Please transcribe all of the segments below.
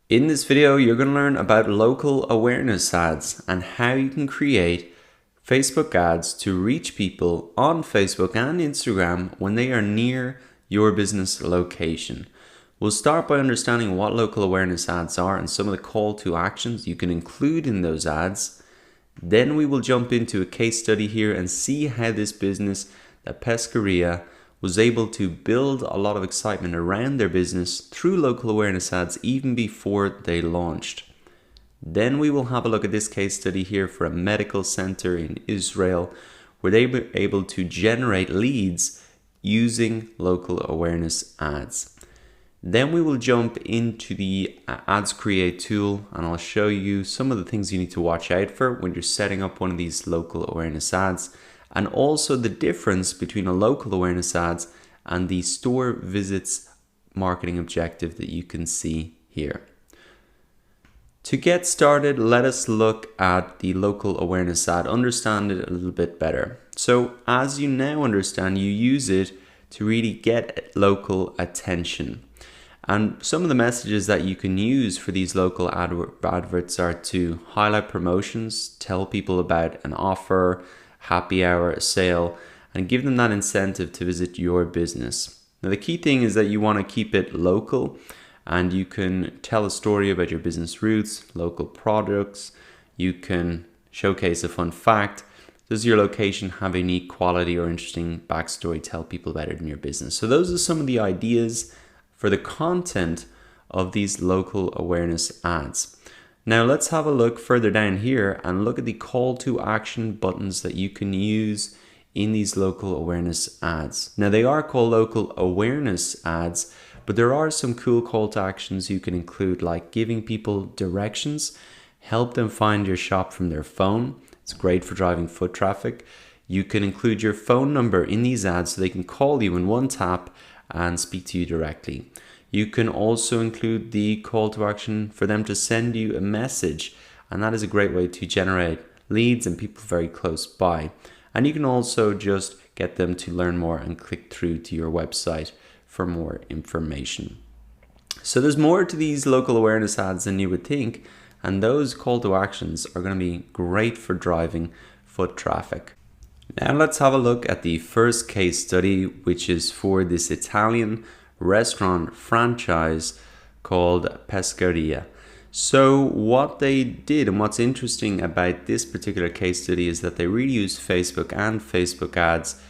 In this video, you're going to learn about local awareness ads and how you can create Facebook ads to reach people on Facebook and Instagram when they are near your business location. We'll start by understanding what local awareness ads are and some of the call to actions you can include in those ads. Then we will jump into a case study here and see how this business, the Pescaria, was able to build a lot of excitement around their business through local awareness ads even before they launched. Then we will have a look at this case study here for a medical center in Israel where they were able to generate leads using local awareness ads. Then we will jump into the Ads Create tool and I'll show you some of the things you need to watch out for when you're setting up one of these local awareness ads, and also the difference between a local awareness ads and the store visits marketing objective that you can see here. To get started, let us look at the local awareness ad, understand it a little bit better. So as you now understand, you use it to really get local attention. And some of the messages that you can use for these local adverts are to highlight promotions, tell people about an offer, happy hour, a sale, and give them that incentive to visit your business. Now the key thing is that you want to keep it local, and you can tell a story about your business roots, local products. You can showcase a fun fact. Does your location have a unique quality or interesting backstory? Tell people about it in your business. So those are some of the ideas for the content of these local awareness ads. Now let's have a look further down here and look at the call to action buttons that you can use in these local awareness ads. Now they are called local awareness ads, but there are some cool call to actions you can include, like giving people directions, help them find your shop from their phone. It's great for driving foot traffic. You can include your phone number in these ads so they can call you in one tap and speak to you directly. You can also include the call to action for them to send you a message, and that is a great way to generate leads and people very close by. And you can also just get them to learn more and click through to your website for more information. So there's more to these local awareness ads than you would think, and those call to actions are going to be great for driving foot traffic. Now let's have a look at the first case study, which is for this Italian restaurant franchise called Pescaria. So what they did, and what's interesting about this particular case study, is that they really used Facebook and Facebook ads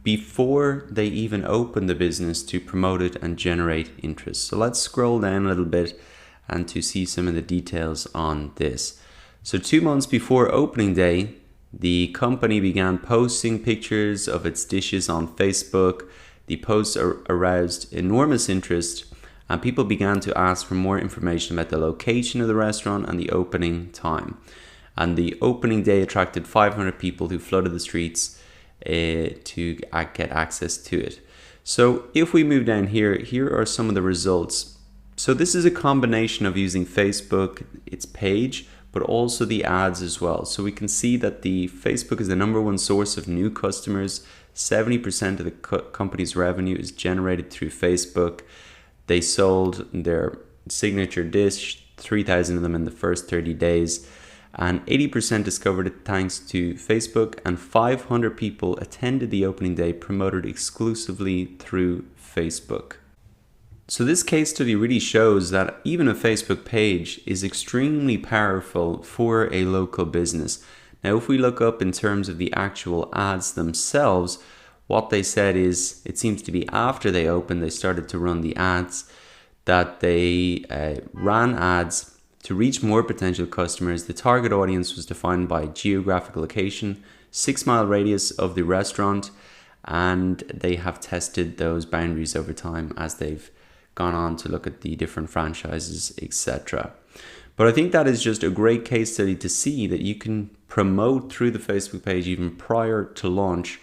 before they even opened the business to promote it and generate interest. So let's scroll down a little bit and to see some of the details on this. So 2 months before opening day, the company began posting pictures of its dishes on Facebook. The posts aroused enormous interest, and people began to ask for more information about the location of the restaurant and the opening time. And the opening day attracted 500 people who flooded the streets to get access to it. So if we move down here, here are some of the results. So this is a combination of using Facebook, its page, but also the ads as well. So we can see that the Facebook is the #1 source of new customers. 70% of the company's revenue is generated through Facebook. They sold their signature dish, 3,000 of them in the first 30 days. And 80% discovered it thanks to Facebook, and 500 people attended the opening day promoted exclusively through Facebook. So this case study really shows that even a Facebook page is extremely powerful for a local business. Now, if we look up in terms of the actual ads themselves, what they said is, it seems to be after they opened, they started to run the ads, that they ran ads to reach more potential customers. The target audience was defined by geographic location, 6-mile radius of the restaurant, and they have tested those boundaries over time as they've gone on to look at the different franchises, etc. But I think that is just a great case study to see that you can promote through the Facebook page even prior to launch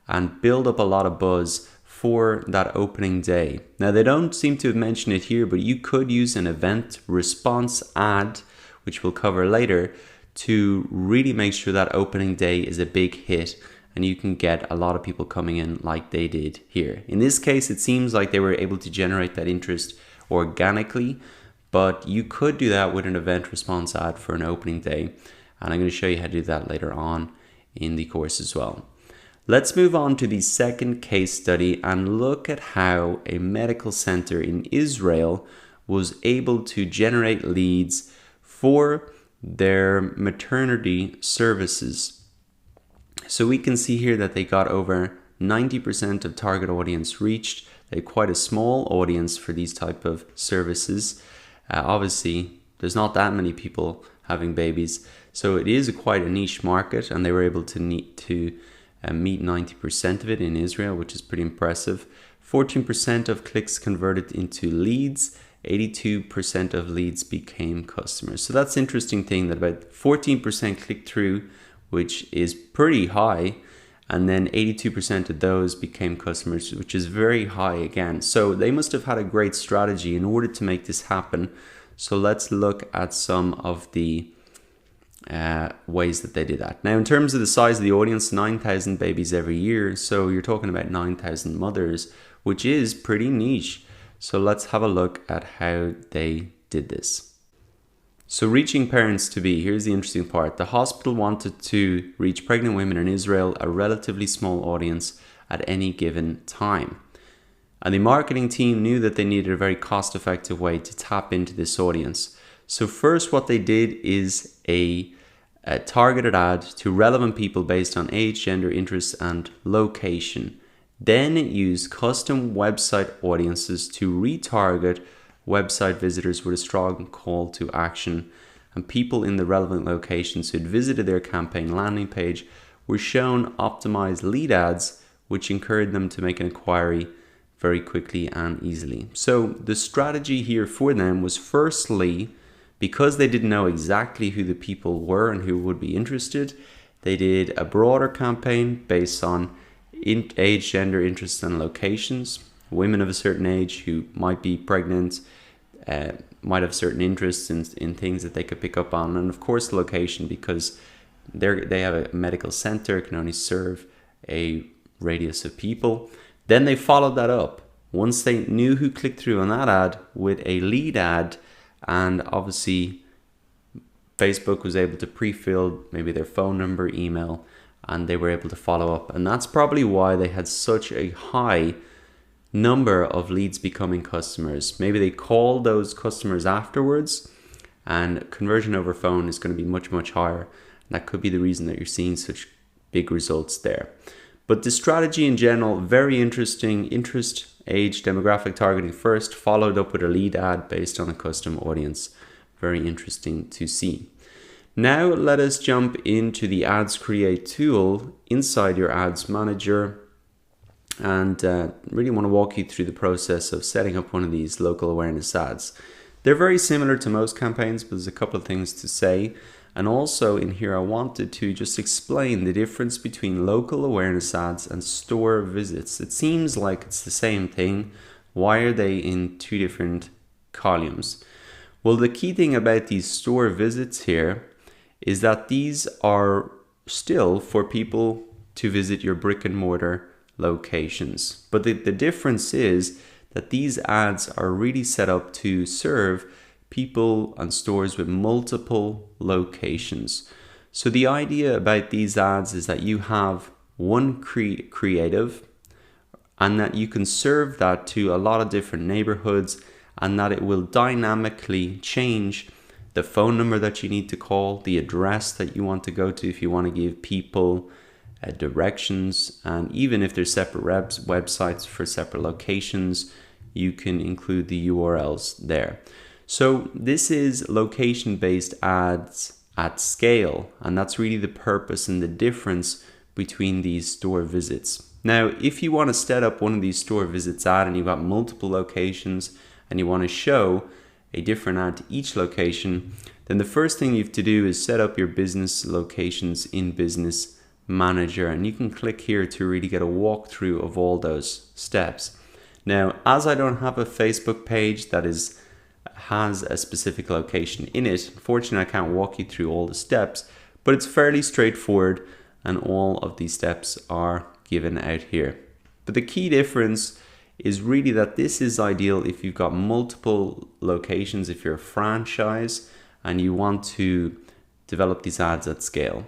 and build up a lot of buzz for that opening day. Now they don't seem to have mentioned it here, but you could use an event response ad, which we'll cover later, to really make sure that opening day is a big hit and you can get a lot of people coming in like they did here. In this case, it seems like they were able to generate that interest organically, but you could do that with an event response ad for an opening day. And I'm going to show you how to do that later on in the course as well. Let's move on to the second case study and look at how a medical center in Israel was able to generate leads for their maternity services. So we can see here that they got over 90% of target audience reached. They had quite a small audience for these type of services. Obviously, there's not that many people having babies, so it is quite a niche market, and they were able to meet 90% of it in Israel, which is pretty impressive. 14% of clicks converted into leads. 82% of leads became customers. So that's an interesting thing, that about 14% click through, which is pretty high, and then 82% of those became customers, which is very high again. So they must have had a great strategy in order to make this happen. So let's look at some of the ways that they did that. Now, in terms of the size of the audience, 9,000 babies every year. So you're talking about 9,000 mothers, which is pretty niche. So let's have a look at how they did this. So reaching parents to be, here's the interesting part. The hospital wanted to reach pregnant women in Israel, a relatively small audience at any given time. And the marketing team knew that they needed a very cost-effective way to tap into this audience. So first, what they did is a targeted ad to relevant people based on age, gender, interests, and location. Then it used custom website audiences to retarget website visitors with a strong call to action, and people in the relevant locations who had visited their campaign landing page were shown optimized lead ads, which encouraged them to make an inquiry very quickly and easily. So the strategy here for them was, firstly, because they didn't know exactly who the people were and who would be interested, they did a broader campaign based on age, gender, interests, and locations. Women of a certain age who might be pregnant, might have certain interests in things that they could pick up on. And of course, location, because they have a medical center, can only serve a radius of people. Then they followed that up once they knew who clicked through on that ad with a lead ad, and obviously Facebook was able to pre-fill maybe their phone number, email, and they were able to follow up. And that's probably why they had such a high number of leads becoming customers. Maybe they called those customers afterwards, and conversion over phone is going to be much, much higher. That could be the reason that you're seeing such big results there. But the strategy in general, very interesting. Interest, age, demographic targeting first, followed up with a lead ad based on a custom audience. Very interesting to see. Now let us jump into the Ads Create tool inside your Ads Manager, and really want to walk you through the process of setting up one of these local awareness ads. They're very similar to most campaigns, but there's a couple of things to say. And also in here, I wanted to just explain the difference between local awareness ads and store visits. It seems like it's the same thing. Why are they in two different columns? Well, the key thing about these store visits here is that these are still for people to visit your brick and mortar locations. But the difference is that these ads are really set up to serve people and stores with multiple locations. So the idea about these ads is that you have one creative, and that you can serve that to a lot of different neighborhoods, and that it will dynamically change the phone number that you need to call, the address that you want to go to if you want to give people directions, and even if there's separate websites for separate locations, you can include the URLs there. So this is location-based ads at scale, and that's really the purpose and the difference between these store visits. Now, if you want to set up one of these store visits ad and you've got multiple locations and you want to show a different ad to each location, then the first thing you have to do is set up your business locations in Business Manager, and you can click here to really get a walkthrough of all those steps. Now, as I don't have a Facebook page that has a specific location in it, unfortunately I can't walk you through all the steps, but it's fairly straightforward and all of these steps are given out here. But the key difference is really that this is ideal if you've got multiple locations, if you're a franchise and you want to develop these ads at scale.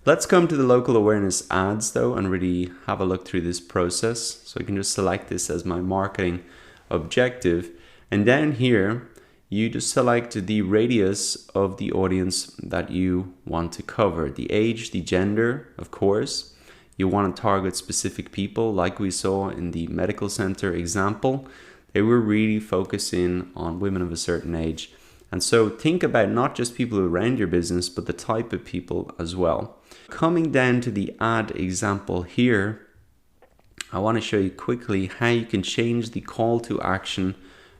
Let's come to the local awareness ads though and really have a look through this process. So I can just select this as my marketing objective, and down here you just select the radius of the audience that you want to cover, the age, the gender, of course. You want to target specific people, like we saw in the medical center example. They were really focusing on women of a certain age. And so think about not just people around your business, but the type of people as well. Coming down to the ad example here, I want to show you quickly how you can change the call to action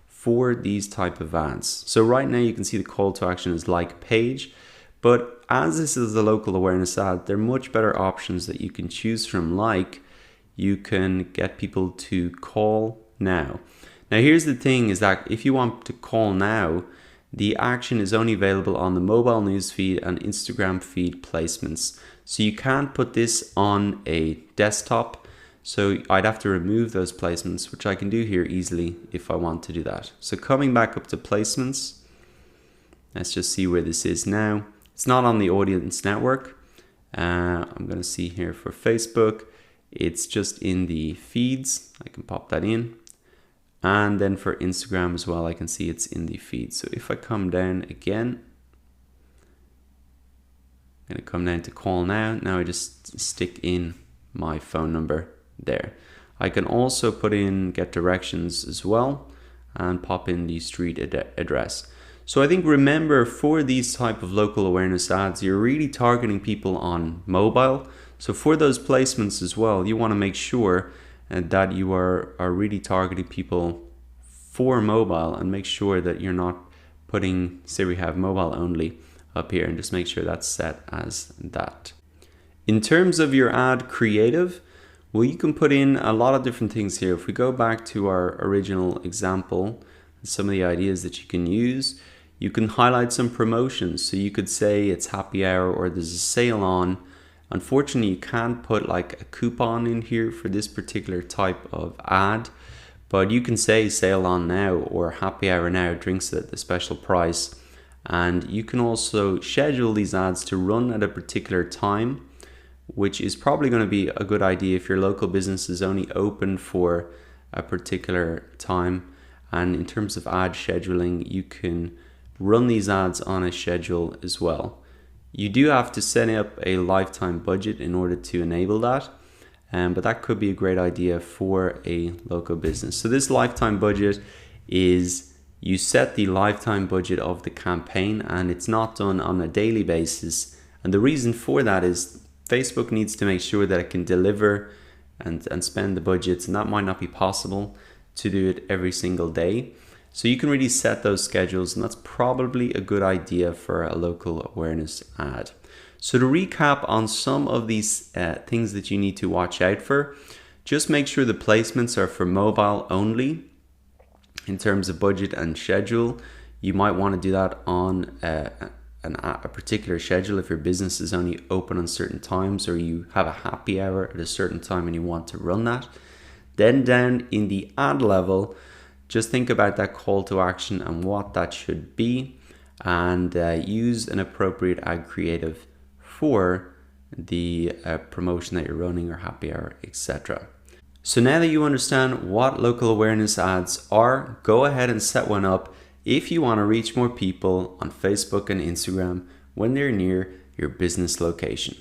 for these type of ads. So right now you can see the call to action is like page, but as this is a local awareness ad, there are much better options that you can choose from, like you can get people to call now. Now here's the thing, is that if you want to call now, the action is only available on the mobile newsfeed and Instagram feed placements. So you can't put this on a desktop. So I'd have to remove those placements, which I can do here easily if I want to do that. So coming back up to placements, let's just see where this is now. It's not on the audience network. I'm going to see here for Facebook, it's just in the feeds. I can pop that in. And then for Instagram as well, I can see it's in the feed. So if I come down again, I'm going to come down to call now. Now I just stick in my phone number there. I can also put in get directions as well and pop in the street address. So I think, remember, for these type of local awareness ads, you're really targeting people on mobile. So for those placements as well, you want to make sure that you are really targeting people for mobile, and make sure that you're not putting, say we have mobile only up here, and just make sure that's set as that. In terms of your ad creative, well, you can put in a lot of different things here. If we go back to our original example, some of the ideas that you can use, you can highlight some promotions. So you could say it's happy hour or there's a sale on. Unfortunately, you can't put like a coupon in here for this particular type of ad, but you can say sale on now or happy hour now, drinks at the special price. And you can also schedule these ads to run at a particular time, which is probably going to be a good idea if your local business is only open for a particular time. And in terms of ad scheduling, you can run these ads on a schedule as well. You do have to set up a lifetime budget in order to enable that, but that could be a great idea for a local business. So this lifetime budget is, you set the lifetime budget of the campaign, and it's not done on a daily basis. And the reason for that is Facebook needs to make sure that it can deliver and spend the budgets, and that might not be possible to do it every single day. So you can really set those schedules, and that's probably a good idea for a local awareness ad. So to recap on some of these things that you need to watch out for, just make sure the placements are for mobile only. In terms of budget and schedule, you might want to do that on a particular schedule if your business is only open on certain times, or you have a happy hour at a certain time and you want to run that. Then down in the ad level, just think about that call to action and what that should be, and use an appropriate ad creative for the promotion that you're running or happy hour, etc. So now that you understand what local awareness ads are, go ahead and set one up if you want to reach more people on Facebook and Instagram when they're near your business location.